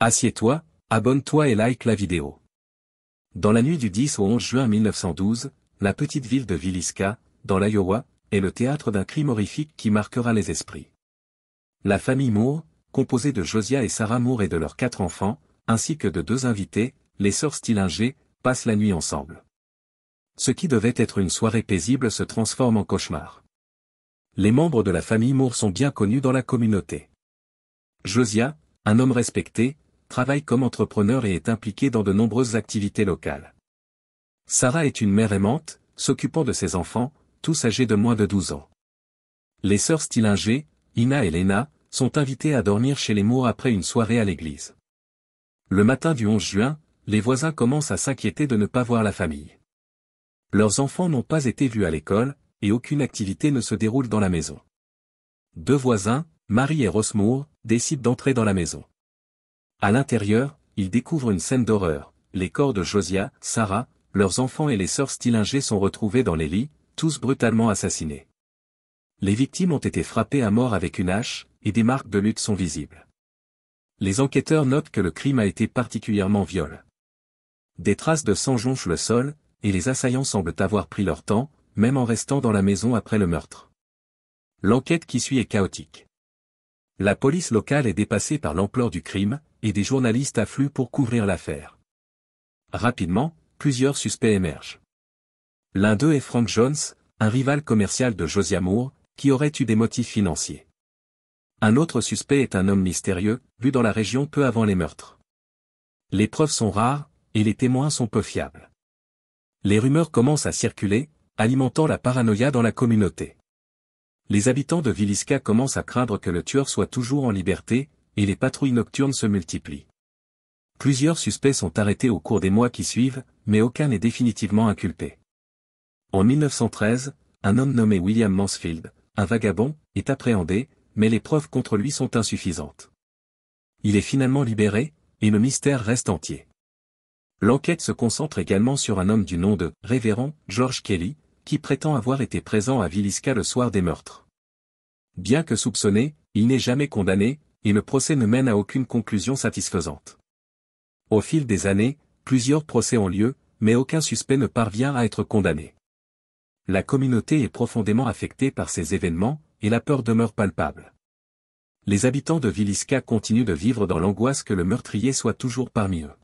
Assieds-toi, abonne-toi et like la vidéo. Dans la nuit du 10 au 11 juin 1912, la petite ville de Villisca, dans l'Iowa, est le théâtre d'un crime horrifique qui marquera les esprits. La famille Moore, composée de Josiah et Sarah Moore et de leurs 4 enfants, ainsi que de 2 invités, les sœurs Stillinger, passent la nuit ensemble. Ce qui devait être une soirée paisible se transforme en cauchemar. Les membres de la famille Moore sont bien connus dans la communauté. Josiah, un homme respecté, travaille comme entrepreneur et est impliqué dans de nombreuses activités locales. Sarah est une mère aimante, s'occupant de ses enfants, tous âgés de moins de 12 ans. Les sœurs Stillinger, Ina et Lena, sont invitées à dormir chez les Moore après une soirée à l'église. Le matin du 11 juin, les voisins commencent à s'inquiéter de ne pas voir la famille. Leurs enfants n'ont pas été vus à l'école, et aucune activité ne se déroule dans la maison. 2 voisins, Mary et Ross Moore, décident d'entrer dans la maison. À l'intérieur, ils découvrent une scène d'horreur. Les corps de Josiah, Sarah, leurs enfants et les sœurs Stillinger sont retrouvés dans les lits, tous brutalement assassinés. Les victimes ont été frappées à mort avec une hache, et des marques de lutte sont visibles. Les enquêteurs notent que le crime a été particulièrement violent. Des traces de sang jonchent le sol, et les assaillants semblent avoir pris leur temps, même en restant dans la maison après le meurtre. L'enquête qui suit est chaotique. La police locale est dépassée par l'ampleur du crime, et des journalistes affluent pour couvrir l'affaire. Rapidement, plusieurs suspects émergent. L'un d'eux est Frank Jones, un rival commercial de Josiah Moore, qui aurait eu des motifs financiers. Un autre suspect est un homme mystérieux, vu dans la région peu avant les meurtres. Les preuves sont rares, et les témoins sont peu fiables. Les rumeurs commencent à circuler, alimentant la paranoïa dans la communauté. Les habitants de Villisca commencent à craindre que le tueur soit toujours en liberté, et les patrouilles nocturnes se multiplient. Plusieurs suspects sont arrêtés au cours des mois qui suivent, mais aucun n'est définitivement inculpé. En 1913, un homme nommé William Mansfield, un vagabond, est appréhendé, mais les preuves contre lui sont insuffisantes. Il est finalement libéré, et le mystère reste entier. L'enquête se concentre également sur un homme du nom de Révérend George Kelly, qui prétend avoir été présent à Villisca le soir des meurtres. Bien que soupçonné, il n'est jamais condamné, et le procès ne mène à aucune conclusion satisfaisante. Au fil des années, plusieurs procès ont lieu, mais aucun suspect ne parvient à être condamné. La communauté est profondément affectée par ces événements, et la peur demeure palpable. Les habitants de Villisca continuent de vivre dans l'angoisse que le meurtrier soit toujours parmi eux.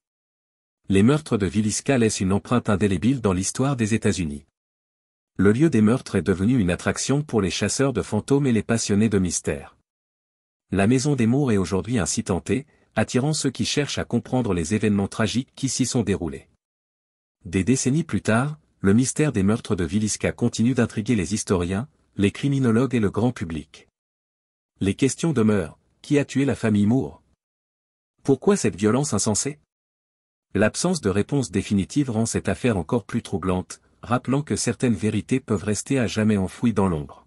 Les meurtres de Villisca laissent une empreinte indélébile dans l'histoire des États-Unis. Le lieu des meurtres est devenu une attraction pour les chasseurs de fantômes et les passionnés de mystère. La maison des Moore est aujourd'hui un site hanté, attirant ceux qui cherchent à comprendre les événements tragiques qui s'y sont déroulés. Des décennies plus tard, le mystère des meurtres de Villisca continue d'intriguer les historiens, les criminologues et le grand public. Les questions demeurent: qui a tué la famille Moore? Pourquoi cette violence insensée? L'absence de réponse définitive rend cette affaire encore plus troublante, rappelant que certaines vérités peuvent rester à jamais enfouies dans l'ombre.